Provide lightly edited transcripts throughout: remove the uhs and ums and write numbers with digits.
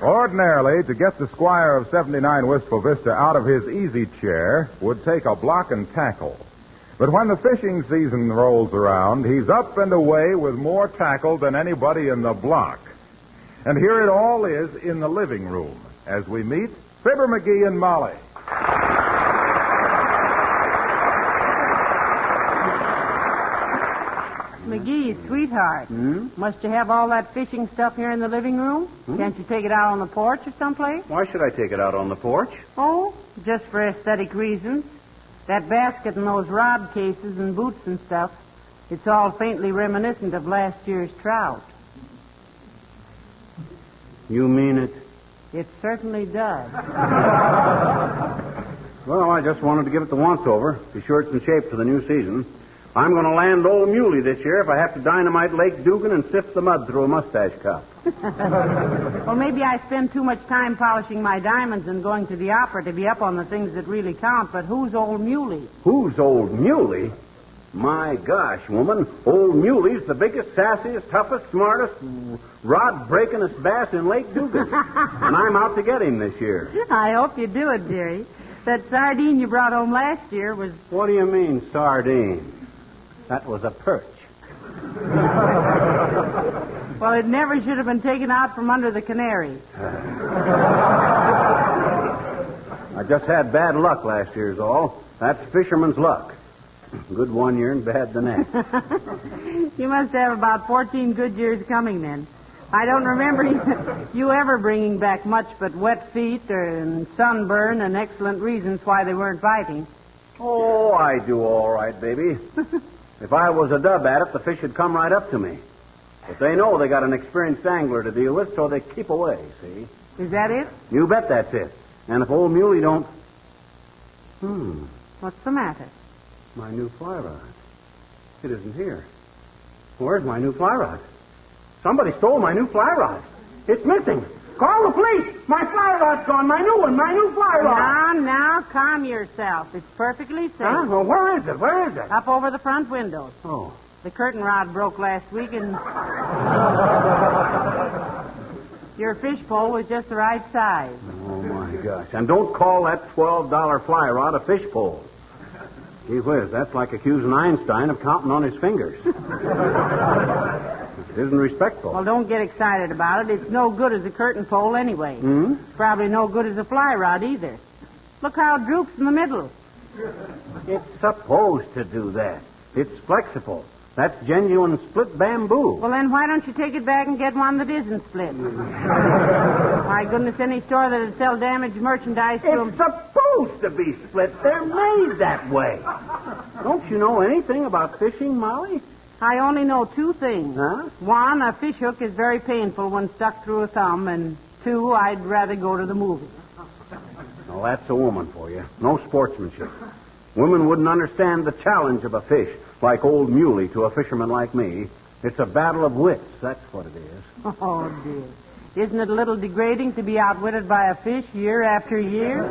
Ordinarily, to get the squire of 79 Wistful Vista out of his easy chair would take a block and tackle. But when the fishing season rolls around, he's up and away with more tackle than anybody in the block. And here it all is in the living room as we meet Fibber, McGee, and Muley. McGee, sweetheart, must you have all that fishing stuff here in the living room? Can't you take it out on the porch or someplace? Why should I take it out on the porch? Oh, just for aesthetic reasons. That basket and those rod cases and boots and stuff, it's all faintly reminiscent of last year's trout. You mean it? It certainly does. Well, I just wanted to give it the once-over. Be sure it's in shape for the new season. I'm going to land old Muley this year if I have to dynamite Lake Dugan and sift the mud through a mustache cup. Well, maybe I spend too much time polishing my diamonds and going to the opera to be up on the things that really count, but who's old Muley? Who's old Muley? My gosh, woman, old Muley's the biggest, sassiest, toughest, smartest, rod-breakingest bass in Lake Dugan. And I'm out to get him this year. I hope you do it, dearie. That sardine you brought home last year was... What do you mean, sardine? That was a perch. Well, it never should have been taken out from under the canary. I just had bad luck last year's all. That's fisherman's luck. Good one year and bad the next. You must have about 14 good years coming then. I don't remember you ever bringing back much but wet feet and sunburn and excellent reasons why they weren't biting. Oh, I do all right, baby. If I was a dub at it, the fish would come right up to me. But they know they got an experienced angler to deal with, so they keep away, see? Is that it? You bet that's it. And if old Muley don't... What's the matter? My new fly rod. It isn't here. Where's my new fly rod? Somebody stole my new fly rod. It's missing. Call the police. My fly rod's gone. My new one. My new fly rod. Now, calm yourself. It's perfectly safe. Huh? Well, where is it? Where is it? Up over the front windows. Oh. The curtain rod broke last week, and your fishpole was just the right size. Oh, my gosh. And don't call that $12 fly rod a fishpole. Gee whiz, that's like accusing Einstein of counting on his fingers. It isn't respectful. Well, don't get excited about it. It's no good as a curtain pole anyway. It's probably no good as a fly rod either. Look how it droops in the middle. It's supposed to do that. It's flexible. That's genuine split bamboo. Well, then why don't you take it back and get one that isn't split? My goodness, any store that'd sell damaged merchandise to them... It's supposed to be split. They're made that way. Don't you know anything about fishing, Molly? I only know two things. Huh? One, a fish hook is very painful when stuck through a thumb, and two, I'd rather go to the movies. Well, that's a woman for you. No sportsmanship. Women wouldn't understand the challenge of a fish like old Muley to a fisherman like me. It's a battle of wits, that's what it is. Oh, dear. Isn't it a little degrading to be outwitted by a fish year after year?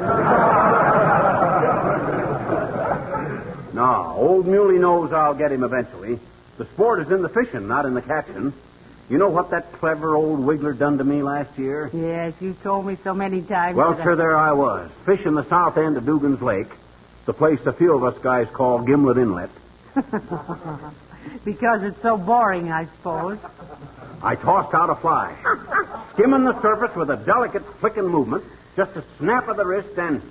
No, old Muley knows I'll get him eventually. The sport is in the fishing, not in the catching. You know what that clever old wiggler done to me last year? Yes, you've told me so many times. Well, sir, there I was, fishing the south end of Dugan's Lake, the place a few of us guys call Gimlet Inlet. Because it's so boring, I suppose. I tossed out a fly, skimming the surface with a delicate flicking movement, just a snap of the wrist and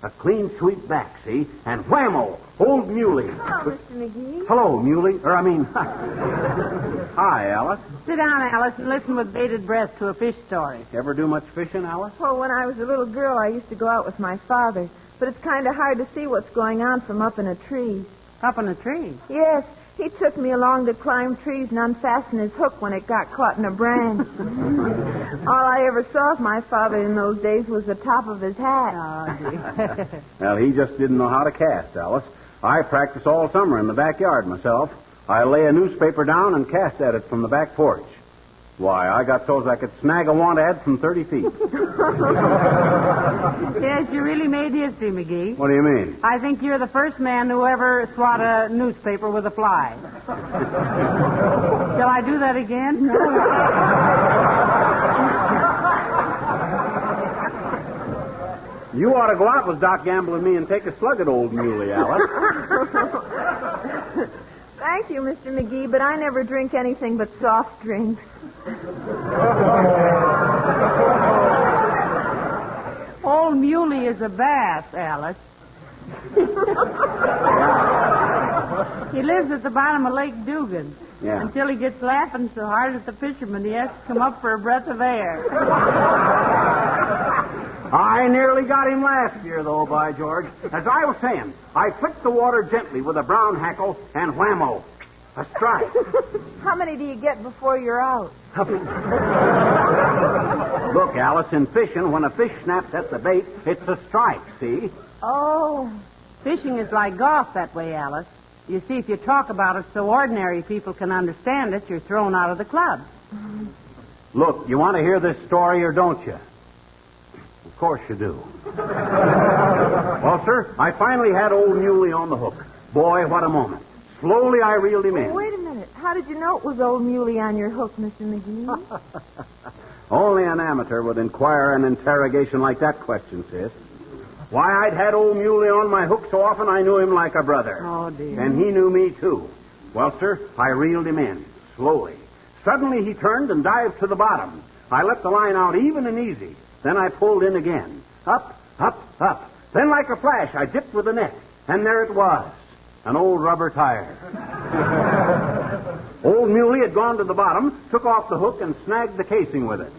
a clean sweep back, see? And whammo, old Muley. Hello, Mr. McGee. Hello, Muley. Hi, Alice. Sit down, Alice, and listen with bated breath to a fish story. Ever do much fishing, Alice? Well, when I was a little girl, I used to go out with my father. But it's kind of hard to see what's going on from up in a tree. Up in a tree? Yes. He took me along to climb trees and unfasten his hook when it got caught in a branch. All I ever saw of my father in those days was the top of his hat. Oh, dear. Well, he just didn't know how to cast, Alice. I practice all summer in the backyard myself. I lay a newspaper down and cast at it from the back porch. Why, I got so's I could snag a want ad from 30 feet. Yes, you really made history, McGee. What do you mean? I think you're the first man who ever swat a newspaper with a fly. Shall I do that again? You ought to go out with Doc Gamble and me and take a slug at old Muley, Alice. Thank you, Mr. McGee, but I never drink anything but soft drinks. Old Muley is a bass, Alice. He lives at the bottom of Lake Dugan. Yeah. Until he gets laughing so hard at the fishermen, he has to come up for a breath of air. I nearly got him last year, though, by George. As I was saying, I flicked the water gently with a brown hackle, and whammo, a strike. How many do you get before you're out? Look, Alice, in fishing, when a fish snaps at the bait, it's a strike, see? Oh. Fishing is like golf that way, Alice. You see, if you talk about it so ordinary people can understand it, you're thrown out of the club. Look, you want to hear this story or don't you? Of course you do. Well, sir, I finally had old Muley on the hook. Boy, what a moment. Slowly I reeled him in. Wait a minute. How did you know it was old Muley on your hook, Mr. McGee? Only an amateur would inquire an interrogation like that question, sis. Why, I'd had old Muley on my hook so often I knew him like a brother. Oh, dear. And he knew me, too. Well, sir, I reeled him in, slowly. Suddenly he turned and dived to the bottom. I let the line out even and easy. Then I pulled in again. Up, up, up. Then like a flash, I dipped with the net. And there it was, an old rubber tire. Old Muley had gone to the bottom, took off the hook, and snagged the casing with it.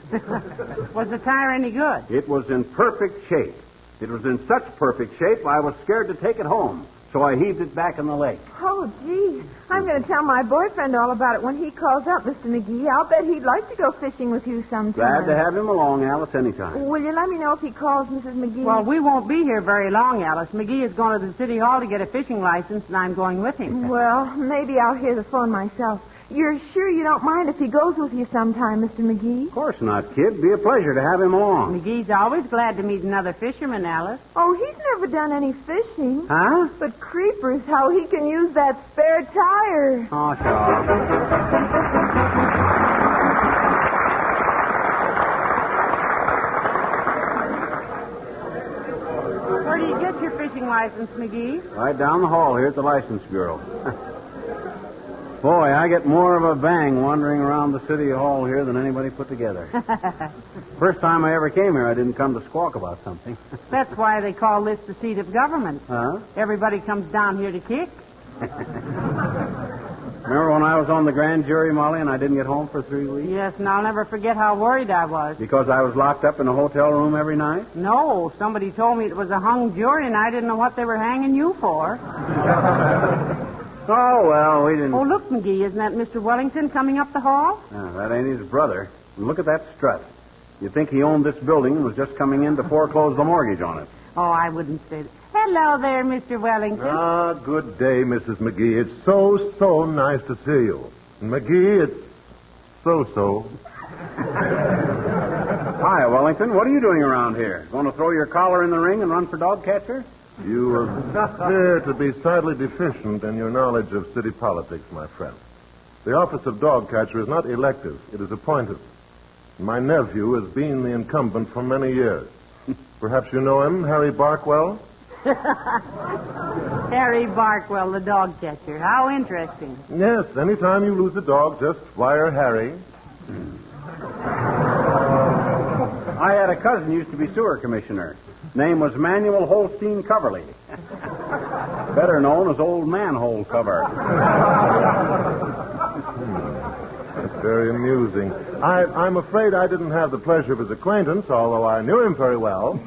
Was the tire any good? It was in perfect shape. It was in such perfect shape, I was scared to take it home. So I heaved it back in the lake. Oh, gee. I'm going to tell my boyfriend all about it when he calls up, Mr. McGee. I'll bet he'd like to go fishing with you sometime. Glad to have him along, Alice, anytime. Will you let me know if he calls, Mrs. McGee? Well, we won't be here very long, Alice. McGee is going to the city hall to get a fishing license, and I'm going with him. Well, maybe I'll hear the phone myself. You're sure you don't mind if he goes with you sometime, Mr. McGee? Of course not, kid. Be a pleasure to have him along. McGee's always glad to meet another fisherman, Alice. Oh, he's never done any fishing. Huh? But creepers, how he can use that spare tire. Oh, sure. Where do you get your fishing license, McGee? Right down the hall here at the license bureau. Boy, I get more of a bang wandering around the city hall here than anybody put together. First time I ever came here, I didn't come to squawk about something. That's why they call this the seat of government. Huh? Everybody comes down here to kick. Remember when I was on the grand jury, Molly, and I didn't get home for 3 weeks? Yes, and I'll never forget how worried I was. Because I was locked up in a hotel room every night? No, somebody told me it was a hung jury, and I didn't know what they were hanging you for. Oh, well, we didn't... Oh, look, McGee, isn't that Mr. Wellington coming up the hall? No, that ain't his brother. And look at that strut. You'd think he owned this building and was just coming in to foreclose the mortgage on it. Oh, I wouldn't say that. Hello there, Mr. Wellington. Ah, good day, Mrs. McGee. It's so nice to see you. And McGee, it's so. Hi, Wellington. What are you doing around here? Going to throw your collar in the ring and run for dog catcher? You appear to be sadly deficient in your knowledge of city politics, my friend. The office of dog catcher is not elective. It is appointed. My nephew has been the incumbent for many years. Perhaps you know him, Harry Barkwell? Harry Barkwell, the dog catcher. How interesting. Yes, anytime you lose a dog, just wire Harry. I had a cousin who used to be sewer commissioner. Name was Manuel Holstein Coverly. Better known as Old Manhole Cover. That's very amusing. I'm afraid I didn't have the pleasure of his acquaintance, although I knew him very well.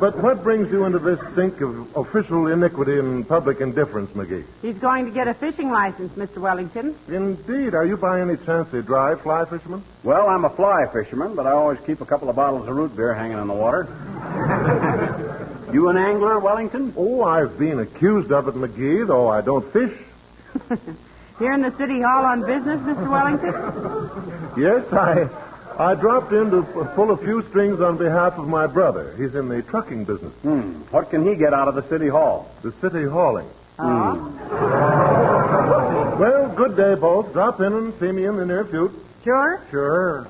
But what brings you into this sink of official iniquity and public indifference, McGee? He's going to get a fishing license, Mr. Wellington. Indeed. Are you by any chance a dry fly fisherman? Well, I'm a fly fisherman, but I always keep a couple of bottles of root beer hanging in the water. You an angler, Wellington? Oh, I've been accused of it, McGee, though I don't fish. Here in the city hall on business, Mr. Wellington? Yes, I dropped in to pull a few strings on behalf of my brother. He's in the trucking business. What can he get out of the city hall? The city hauling. Oh. Well, good day, both. Drop in and see me in the near future. Sure? Sure.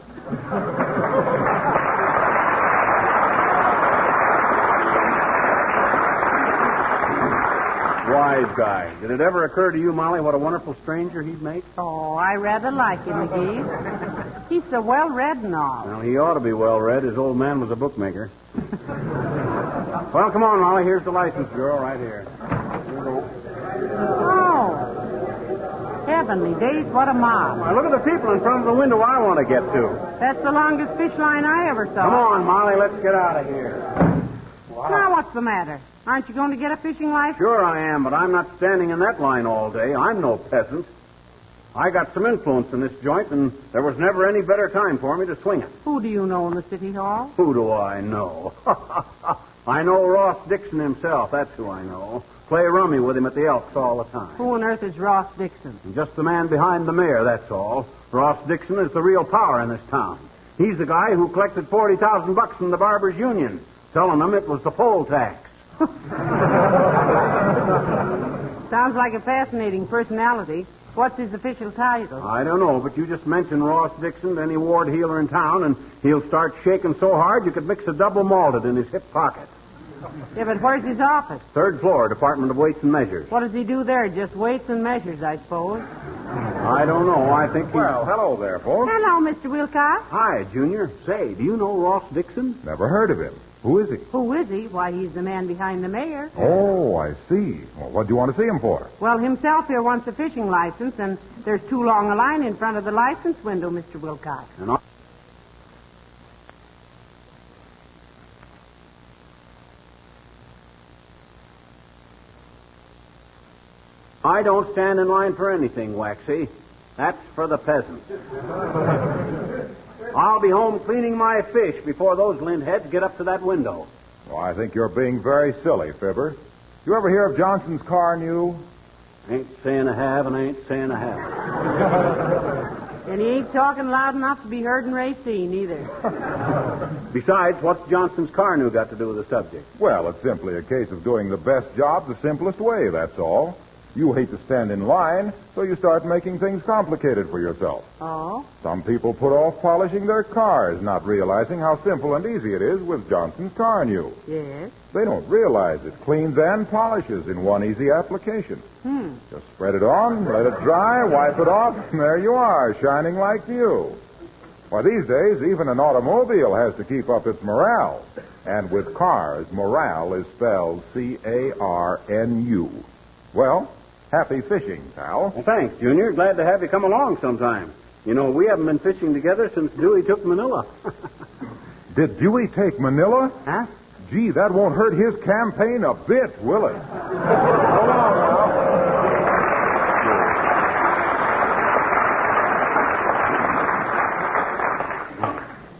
nice guy. Did it ever occur to you, Molly, what a wonderful stranger he'd make? Oh, I rather like him, McGee. He's so well-read and all. Well, he ought to be well-read. His old man was a bookmaker. Well, come on, Molly. Here's the license bureau right here. Oh. Heavenly days, what a mob. Why, look at the people in front of the window I want to get to. That's the longest fish line I ever saw. Come on, Molly. Let's get out of here. Wow. Now, what's the matter? Aren't you going to get a fishing license? Sure I am, but I'm not standing in that line all day. I'm no peasant. I got some influence in this joint, and there was never any better time for me to swing it. Who do you know in the city hall? Who do I know? I know Ross Dixon himself. That's who I know. Play rummy with him at the Elks all the time. Who on earth is Ross Dixon? Just the man behind the mayor, that's all. Ross Dixon is the real power in this town. He's the guy who collected $40,000 from the Barbers' Union, telling them it was the poll tax. Sounds like a fascinating personality. What's his official title? I don't know, but you just mention Ross Dixon to any ward heeler in town, and he'll start shaking so hard you could mix a double malted in his hip pocket. Yeah, but where's his office? 3rd floor, Department of Weights and Measures. What does he do there? Just weights and measures, I suppose. I don't know. I think he... Well, hello there, folks. Hello, Mr. Wilcox. Hi, Junior. Say, do you know Ross Dixon? Never heard of him. Who is he? Who is he? Why, he's the man behind the mayor. Oh, I see. Well, what do you want to see him for? Well, himself here wants a fishing license, and there's too long a line in front of the license window, Mr. Wilcox. And I don't stand in line for anything, Waxy. That's for the peasants. I'll be home cleaning my fish before those lindheads get up to that window. Well, I think you're being very silly, Fibber. You ever hear of Johnson's Car New? Ain't saying I have and I ain't saying I haven't. And he ain't talking loud enough to be heard in Racine, either. Besides, what's Johnson's Car New got to do with the subject? Well, it's simply a case of doing the best job the simplest way, that's all. You hate to stand in line, so you start making things complicated for yourself. Oh? Some people put off polishing their cars, not realizing how simple and easy it is with Johnson's Car New. Yes? They don't realize it cleans and polishes in one easy application. Just spread it on, let it dry, wipe it off, and there you are, shining like new. Why, these days, even an automobile has to keep up its morale. And with cars, morale is spelled C-A-R-N-U. Well, happy fishing, pal. Well, thanks, Junior. Glad to have you come along sometime. You know, we haven't been fishing together since Dewey took Manila. Did Dewey take Manila? Huh? Gee, that won't hurt his campaign a bit, will it? So long, pal.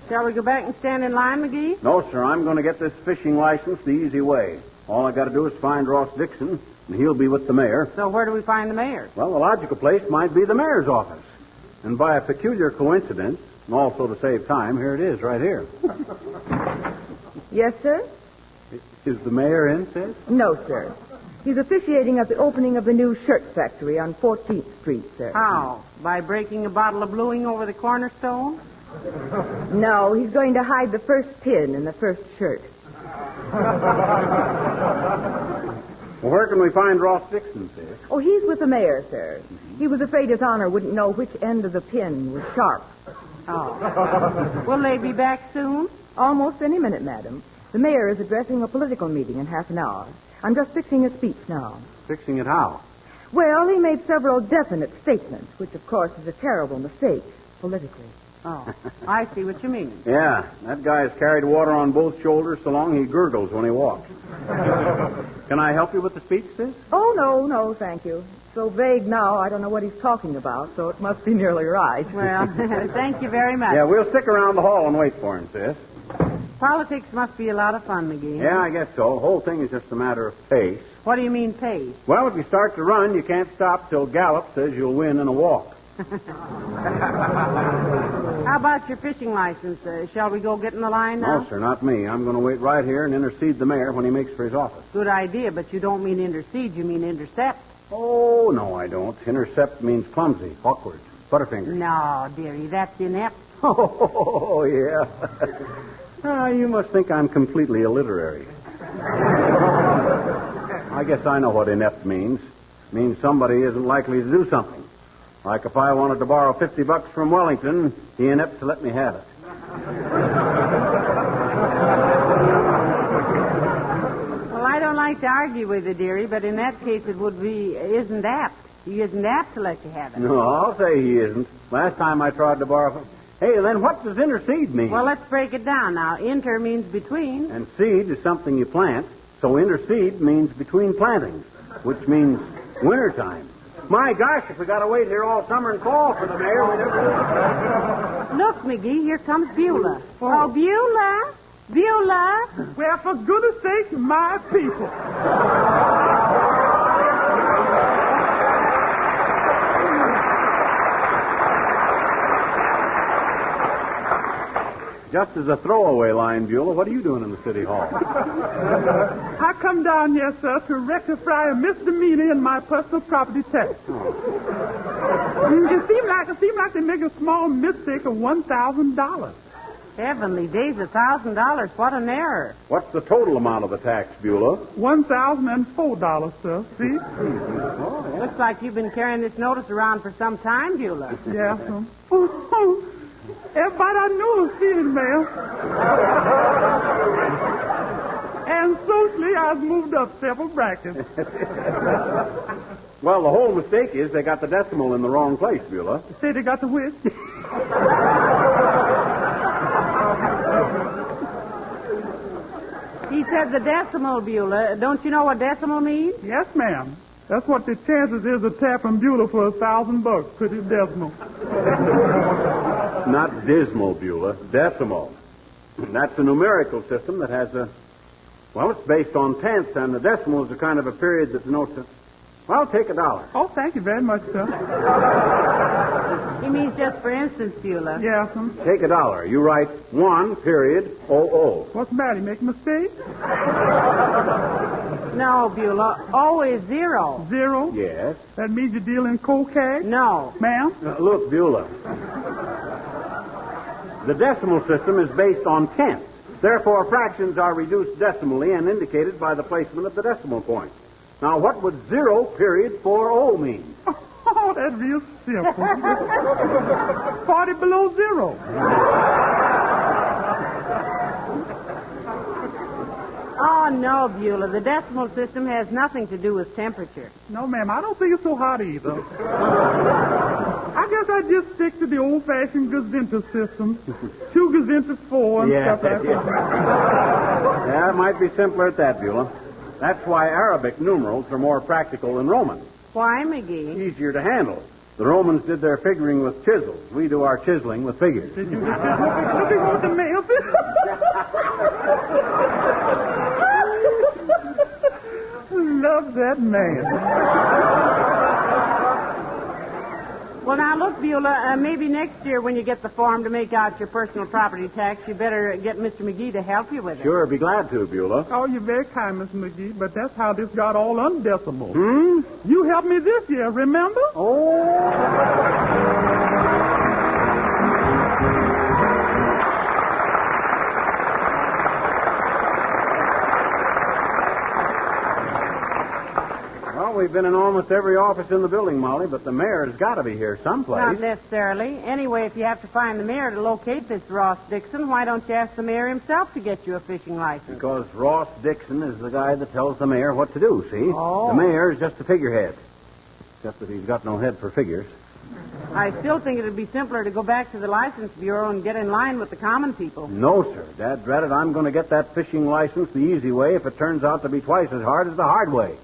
Shall we go back and stand in line, McGee? No, sir. I'm going to get this fishing license the easy way. All I got to do is find Ross Dixon, and he'll be with the mayor. So where do we find the mayor? Well, the logical place might be the mayor's office. And by a peculiar coincidence, and also to save time, here it is, right here. Yes, sir? Is the mayor in, sis? No, sir. He's officiating at the opening of the new shirt factory on 14th Street, sir. How? By breaking a bottle of bluing over the cornerstone? No, he's going to hide the first pin in the first shirt. Well, where can we find Ross Dixon, sis? Oh, he's with the mayor, sir. He was afraid his honor wouldn't know which end of the pin was sharp. Oh. Will they be back soon? Almost any minute, madam. The mayor is addressing a political meeting in half an hour. I'm just fixing his speech now. Fixing it how? Well, he made several definite statements, which, of course, is a terrible mistake, politically. Oh, I see what you mean. Yeah, that guy has carried water on both shoulders so long he gurgles when he walks. Can I help you with the speech, sis? Oh, no, thank you. So vague now, I don't know what he's talking about, so it must be nearly right. Well, thank you very much. Yeah, we'll stick around the hall and wait for him, sis. Politics must be a lot of fun, McGee. Yeah, I guess so. The whole thing is just a matter of pace. What do you mean, pace? Well, if you start to run, you can't stop till Gallup says you'll win in a walk. How about your fishing license? Shall we go get in the line now? No, sir, not me. I'm going to wait right here and intercede the mayor when he makes for his office. Good idea, but you don't mean intercede, you mean intercept. Oh, no, I don't. Intercept means clumsy, awkward, butterfingers. No, dearie, that's inept. Oh, yeah. You must think I'm completely illiterary. I guess I know what inept means. It means somebody isn't likely to do something. Like if I wanted to borrow $50 from Wellington, he inept to let me have it. Well, I don't like to argue with you, dearie, but in that case it would be isn't apt. He isn't apt to let you have it. No, I'll say he isn't. Last time I tried to borrow... Hey, then what does interseed mean? Well, let's break it down now. Inter means between. And seed is something you plant, so interseed means between plantings, which means wintertime. My gosh, if we got to wait here all summer and fall for the mayor, we never... Look, McGee, here comes Beulah. Oh, Beulah! Beulah! Well, for goodness sakes, my people. Just as a throwaway line, Beulah, what are you doing in the city hall? I come down here, sir, to rectify a misdemeanor in my personal property tax. It seemed like they make a small mistake of $1,000. Heavenly days, $1,000. What an error. What's the total amount of the tax, Beulah? $1,004, sir. See? Looks like you've been carrying this notice around for some time, Beulah. Yeah, sir. Everybody I knew was seeing, ma'am. And socially, I've moved up several brackets. Well, the whole mistake is they got the decimal in the wrong place, Beulah. Say they got the which? He said the decimal, Beulah. Don't you know what decimal means? Yes, ma'am. That's what the chances is of tapping Beulah for $1,000. Pretty decimal. Not dismal, Beulah. Decimal. That's a numerical system that has a... Well, it's based on tenths, and the decimal is a kind of a period that denotes a... Well, take $1. Oh, thank you very much, sir. He means just for instance, Beulah. Yeah, sir. Take $1. You write 1.00. What's the matter? You make a mistake? No, Beulah. O is 0. 0? Yes. That means you deal in cold cash? No. Ma'am? Look, Beulah. The decimal system is based on tenths. Therefore, fractions are reduced decimally and indicated by the placement of the decimal point. Now, what would 0.40 mean? Oh, that's real simple. 40 below 0. Oh, no, Beulah. The decimal system has nothing to do with temperature. No, ma'am, I don't think it's so hot either. I guess I just stick to the old-fashioned gazinta system. 2 gazinta 4 and stuff like that. Yeah, it might be simpler at that, Beulah. That's why Arabic numerals are more practical than Roman. Why, McGee? Easier to handle. The Romans did their figuring with chisels. We do our chiseling with figures. Did you with the mail? Love that man. Well, now, look, Beulah, maybe next year when you get the form to make out your personal property tax, you better get Mr. McGee to help you with it. Sure, be glad to, Beulah. Oh, you're very kind, Miss McGee, but that's how this got all undecimal. Hmm? You helped me this year, remember? Oh. We've been in almost every office in the building, Molly, but the mayor's got to be here someplace. Not necessarily. Anyway, if you have to find the mayor to locate this Ross Dixon, why don't you ask the mayor himself to get you a fishing license? Because Ross Dixon is the guy that tells the mayor what to do, see? Oh. The mayor is just a figurehead. Except that he's got no head for figures. I still think it would be simpler to go back to the license bureau and get in line with the common people. No, sir. Dad dreaded I'm going to get that fishing license the easy way if it turns out to be twice as hard as the hard way.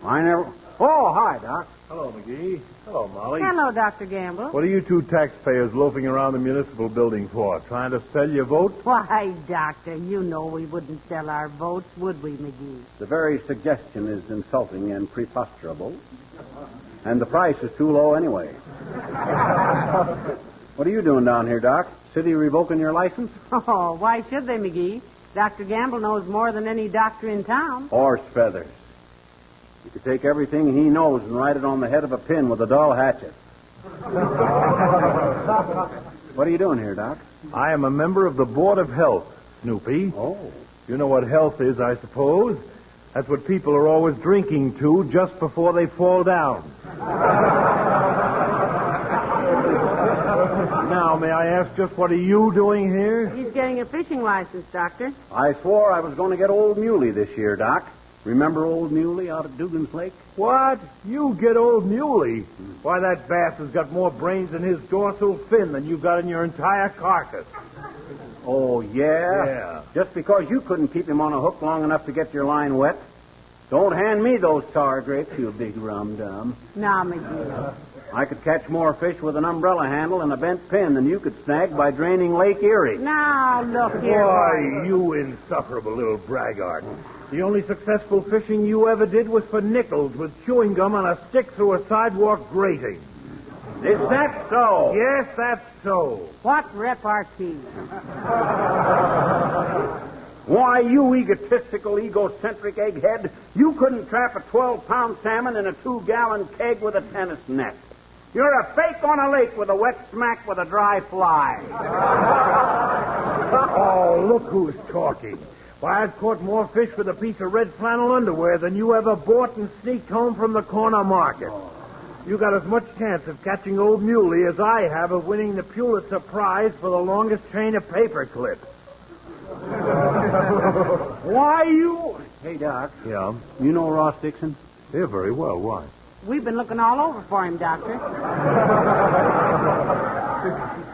I never... Oh, hi, Doc. Hello, McGee. Hello, Molly. Hello, Dr. Gamble. What are you two taxpayers loafing around the municipal building for? Trying to sell your vote? Why, Doctor, you know we wouldn't sell our votes, would we, McGee? The very suggestion is insulting and preposterable. And the price is too low anyway. What are you doing down here, Doc? City revoking your license? Oh, why should they, McGee? Dr. Gamble knows more than any doctor in town. Horse feathers. You could take everything he knows and write it on the head of a pin with a dull hatchet. What are you doing here, Doc? I am a member of the Board of Health, Snoopy. Oh. You know what health is, I suppose. That's what people are always drinking to just before they fall down. Now, may I ask just what are you doing here? He's getting a fishing license, Doctor. I swore I was going to get old Muley this year, Doc. Remember old Muley out at Dugan's Lake? What? You get old Muley? Why, that bass has got more brains in his dorsal fin than you've got in your entire carcass. Oh, yeah? Yeah. Just because you couldn't keep him on a hook long enough to get your line wet? Don't hand me those sour grapes, you big rum-dum. Now, McGee. I could catch more fish with an umbrella handle and a bent pin than you could snag by draining Lake Erie. Now, look here. Why, you insufferable little braggart. The only successful fishing you ever did was for nickels with chewing gum on a stick through a sidewalk grating. Is that so? Yes, that's so. What repartee? Why, you egotistical, egocentric egghead, you couldn't trap a 12-pound salmon in a 2-gallon keg with a tennis net. You're a fake on a lake with a wet smack with a dry fly. Oh, look who's talking. Why, I've caught more fish with a piece of red flannel underwear than you ever bought and sneaked home from the corner market. You got as much chance of catching old Muley as I have of winning the Pulitzer Prize for the longest chain of paper clips. Why, you... Hey, Doc. Yeah? You know Ross Dixon? Yeah, very well. Why? We've been looking all over for him, Doctor.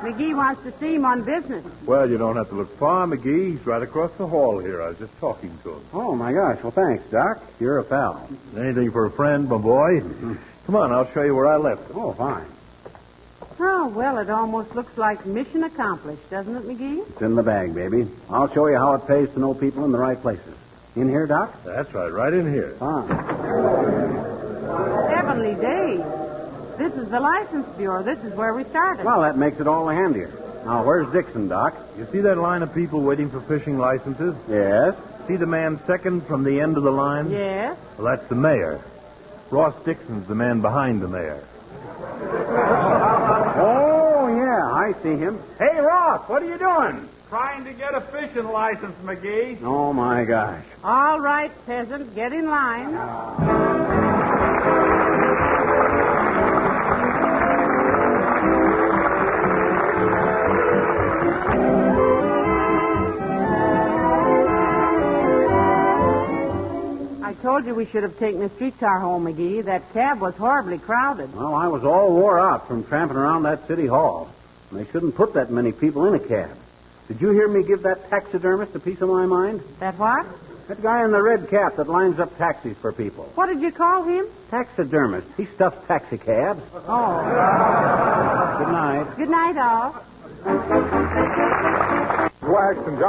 McGee wants to see him on business. Well, you don't have to look far, McGee. He's right across the hall here. I was just talking to him. Oh, my gosh. Well, thanks, Doc. You're a pal. Anything for a friend, my boy. Come on, I'll show you where I left it. Oh, fine. Oh, well, it almost looks like mission accomplished, doesn't it, McGee? It's in the bag, baby. I'll show you how it pays to know people in the right places. In here, Doc? That's right in here. Fine. Heavenly days. This is the license bureau. This is where we started. Well, that makes it all the handier. Now, where's Dixon, Doc? You see that line of people waiting for fishing licenses? Yes? See the man second from the end of the line? Yes? Well, that's the mayor. Ross Dixon's the man behind the mayor. Oh, yeah, I see him. Hey, Ross, what are you doing? Trying to get a fishing license, McGee. Oh, my gosh. All right, peasant, get in line. I told you we should have taken a streetcar home, McGee. That cab was horribly crowded. Well, I was all wore out from tramping around that city hall. They shouldn't put that many people in a cab. Did you hear me give that taxidermist a piece of my mind? That what? That guy in the red cap that lines up taxis for people. What did you call him? Taxidermist. He stuffs taxi cabs. Oh. Good night. Good night, all. Wax and John.